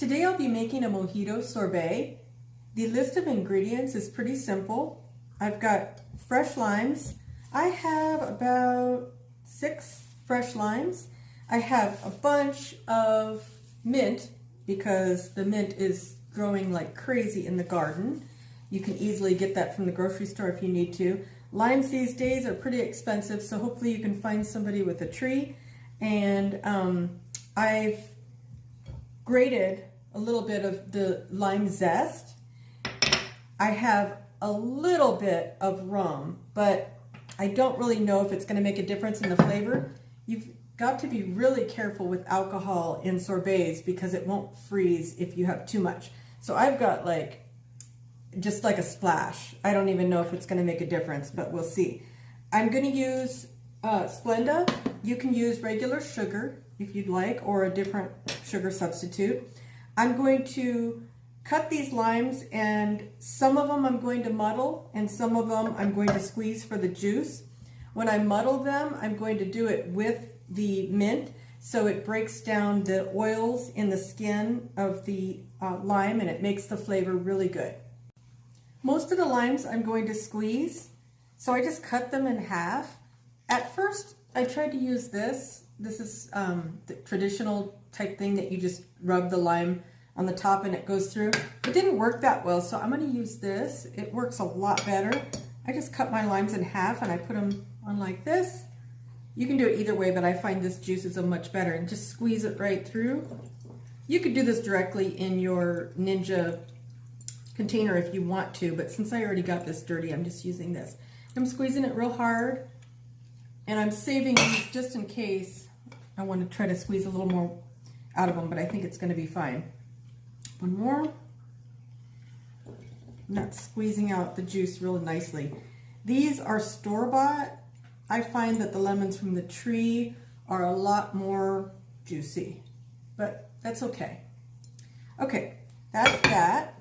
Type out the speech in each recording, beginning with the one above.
Today I'll be making a mojito sorbet. The list of ingredients is pretty simple. I've got fresh limes. I have about 6 fresh limes. I have a bunch of mint because the mint is growing like crazy in the garden. You can easily get that from the grocery store if you need to. Limes these days are pretty expensive, so hopefully you can find somebody with a tree. And I've grated a little bit of the lime zest. I have a little bit of rum, but I don't really know if it's going to make a difference in the flavor. You've got to be really careful with alcohol in sorbets because it won't freeze if you have too much. So I've got just like a splash. I don't even know if it's going to make a difference, but we'll see. I'm going to use Splenda. You can use regular sugar if you'd like, or a different sugar substitute. I'm going to cut these limes, and some of them I'm going to muddle and some of them I'm going to squeeze for the juice. When I muddle them, I'm going to do it with the mint so it breaks down the oils in the skin of the lime and it makes the flavor really good. Most of the limes I'm going to squeeze, so I just cut them in half. At first I tried to use this. This is the traditional type thing that you just rub the lime on the top and it goes through. It didn't work that well, so I'm going to use this. It works a lot better. I just cut my limes in half and I put them on like this. You can do it either way, but I find this juice is much better, and just squeeze it right through. You could do this directly in your Ninja container if you want to, but since I already got this dirty, I'm just using this. I'm squeezing it real hard, and I'm saving these just in case I want to try to squeeze a little more out of them, but I think it's going to be fine. One more. I'm not squeezing out the juice really nicely. These are store-bought. I find that the lemons from the tree are a lot more juicy, but that's okay. Okay, that's that.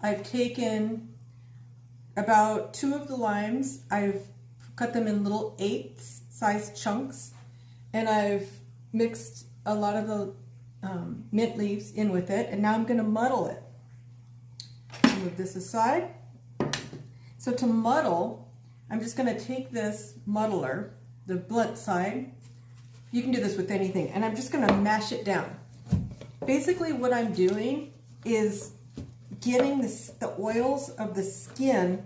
I've taken about 2 of the limes. I've cut them in little 8-size chunks, and I've mixed a lot of the mint leaves in with it, and now I'm going to muddle it. Move this aside. So to muddle, I'm just going to take this muddler, the blunt side. You can do this with anything, and I'm just going to mash it down. Basically what I'm doing is getting the oils of the skin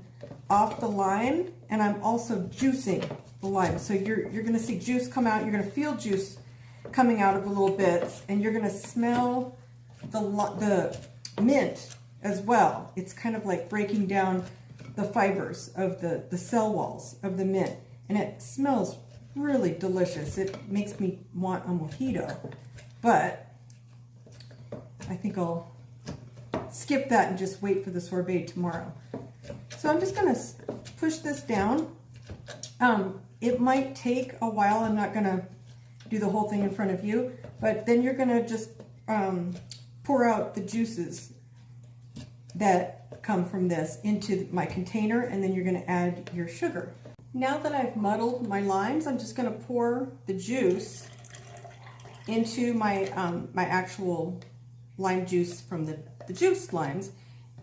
off the lime, and I'm also juicing the lime. So you're going to see juice come out. You're going to feel juice coming out of the little bits, and you're going to smell the mint as well. It's kind of like breaking down the fibers of the cell walls of the mint, and it smells really delicious. It makes me want a mojito, but I think I'll skip that and just wait for the sorbet tomorrow. So I'm just going to push this down. It might take a while. I'm not going to do the whole thing in front of you, but then you're going to just pour out the juices that come from this into my container, and then you're going to add your sugar. Now that I've muddled my limes, I'm just going to pour the juice into my my actual lime juice from the juiced limes.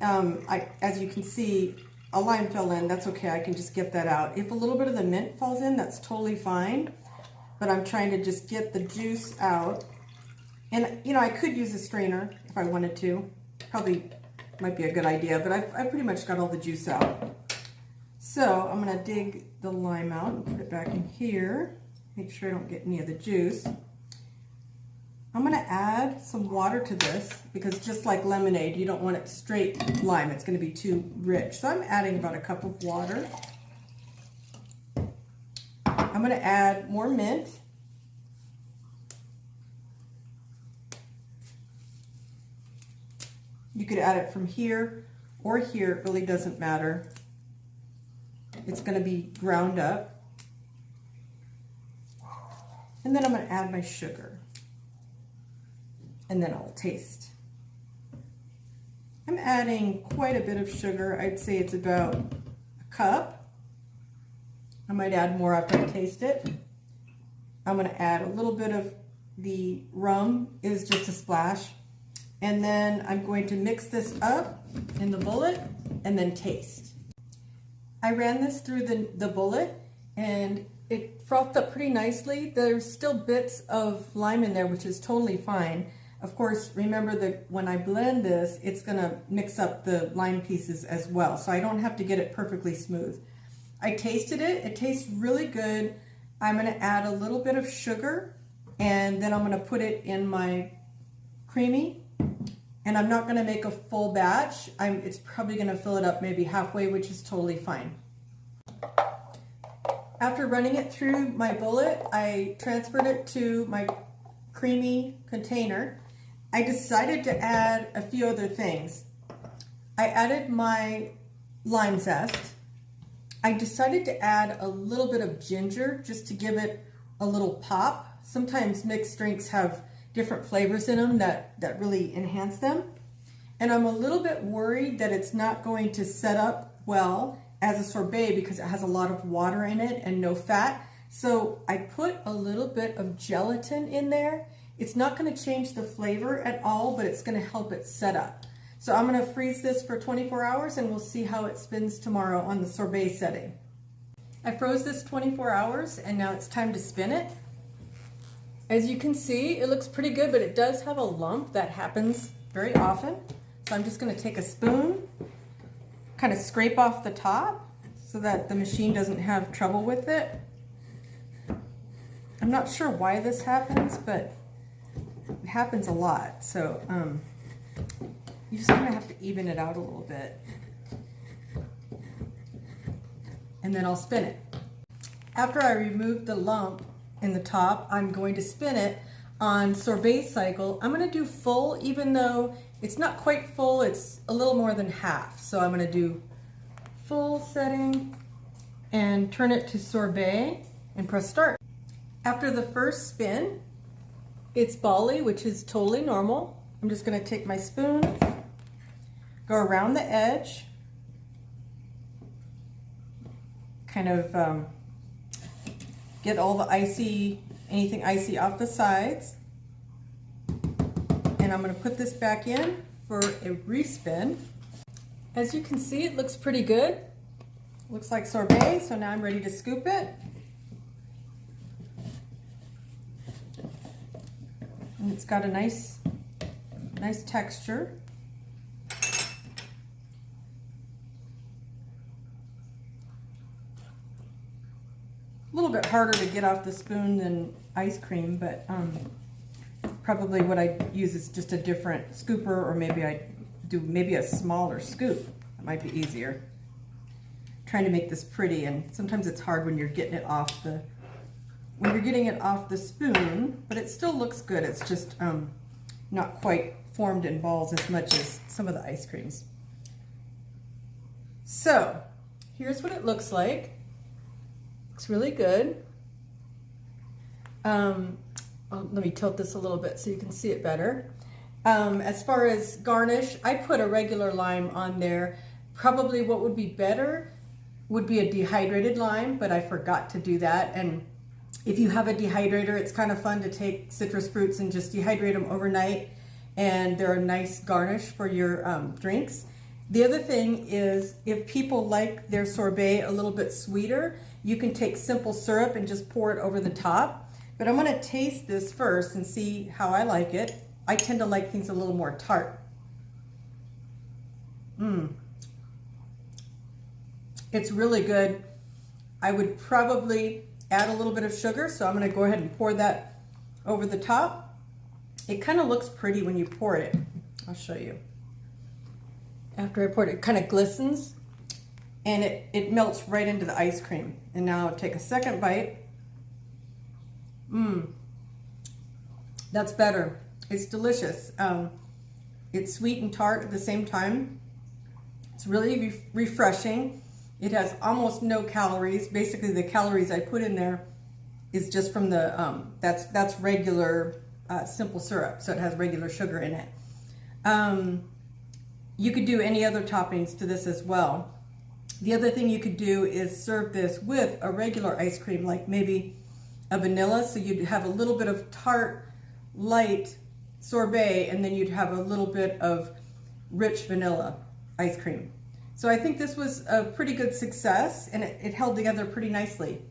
As you can see, a lime fell in. That's okay. I can just get that out. If a little bit of the mint falls in, that's totally fine. But I'm trying to just get the juice out. And, you know, I could use a strainer if I wanted to. Probably might be a good idea, but I've pretty much got all the juice out. So I'm going to dig the lime out and put it back in here. Make sure I don't get any of the juice. I'm going to add some water to this because just like lemonade, you don't want it straight lime. It's going to be too rich. So I'm adding about a cup of water. I'm going to add more mint. You could add it from here or here. It really doesn't matter. It's going to be ground up. And then I'm going to add my sugar. And then I'll taste. I'm adding quite a bit of sugar. I'd say it's about a cup. I might add more after I taste it. I'm going to add a little bit of the rum, is just a splash. And then I'm going to mix this up in the bullet and then taste. I ran this through the bullet and it frothed up pretty nicely. There's still bits of lime in there, which is totally fine. Of course, remember that when I blend this, it's gonna mix up the lime pieces as well, so I don't have to get it perfectly smooth. I tasted it, it tastes really good. I'm gonna add a little bit of sugar and then I'm gonna put it in my CREAMi. And I'm not gonna make a full batch. It's probably gonna fill it up maybe halfway, which is totally fine. After running it through my bullet, I transferred it to my CREAMi container. I decided to add a few other things. I added my lime zest. I decided to add a little bit of ginger just to give it a little pop. Sometimes mixed drinks have different flavors in them that really enhance them. And I'm a little bit worried that it's not going to set up well as a sorbet because it has a lot of water in it and no fat. So I put a little bit of gelatin in there. It's not going to change the flavor at all, but it's going to help it set up. So I'm going to freeze this for 24 hours and we'll see how it spins tomorrow on the sorbet setting. I froze this 24 hours and now it's time to spin it. As you can see, it looks pretty good, but it does have a lump that happens very often. So I'm just going to take a spoon, kind of scrape off the top so that the machine doesn't have trouble with it. I'm not sure why this happens, but it happens a lot. So you just kind of have to even it out a little bit. And then I'll spin it. After I remove the lump in the top, I'm going to spin it on sorbet cycle. I'm going to do full, even though it's not quite full, it's a little more than half. So I'm going to do full setting and turn it to sorbet and press start. After the first spin, it's bally, which is totally normal. I'm just going to take my spoon, go around the edge, kind of get all the anything icy off the sides. And I'm going to put this back in for a respin. As you can see, it looks pretty good. Looks like sorbet, so now I'm ready to scoop it. And it's got a nice texture. A little bit harder to get off the spoon than ice cream, but probably what I use is just a different scooper, or maybe I do a smaller scoop. That might be easier. Trying to make this pretty, and sometimes it's hard when you're getting it off the spoon, but it still looks good. It's just not quite formed in balls as much as some of the ice creams. So here's what it looks like. Looks really good. Let me tilt this a little bit so you can see it better. As far as garnish, I put a regular lime on there. Probably what would be better would be a dehydrated lime, but I forgot to do that. And if you have a dehydrator, it's kind of fun to take citrus fruits and just dehydrate them overnight, and they're a nice garnish for your drinks. The other thing is, if people like their sorbet a little bit sweeter, you can take simple syrup and just pour it over the top. But I'm going to taste this first and see how I like it. I tend to like things a little more tart. It's really good. I would probably add a little bit of sugar, so I'm going to go ahead and pour that over the top. It kind of looks pretty when you pour it. I'll show you. After I poured it, it kind of glistens, and it melts right into the ice cream. And now I'll take a second bite. That's better. It's delicious. It's sweet and tart at the same time. It's really refreshing. It has almost no calories. Basically, the calories I put in there is just from the, that's regular simple syrup, so it has regular sugar in it. You could do any other toppings to this as well. The other thing you could do is serve this with a regular ice cream, like maybe a vanilla, so you'd have a little bit of tart, light sorbet, and then you'd have a little bit of rich vanilla ice cream. So I think this was a pretty good success, and it held together pretty nicely.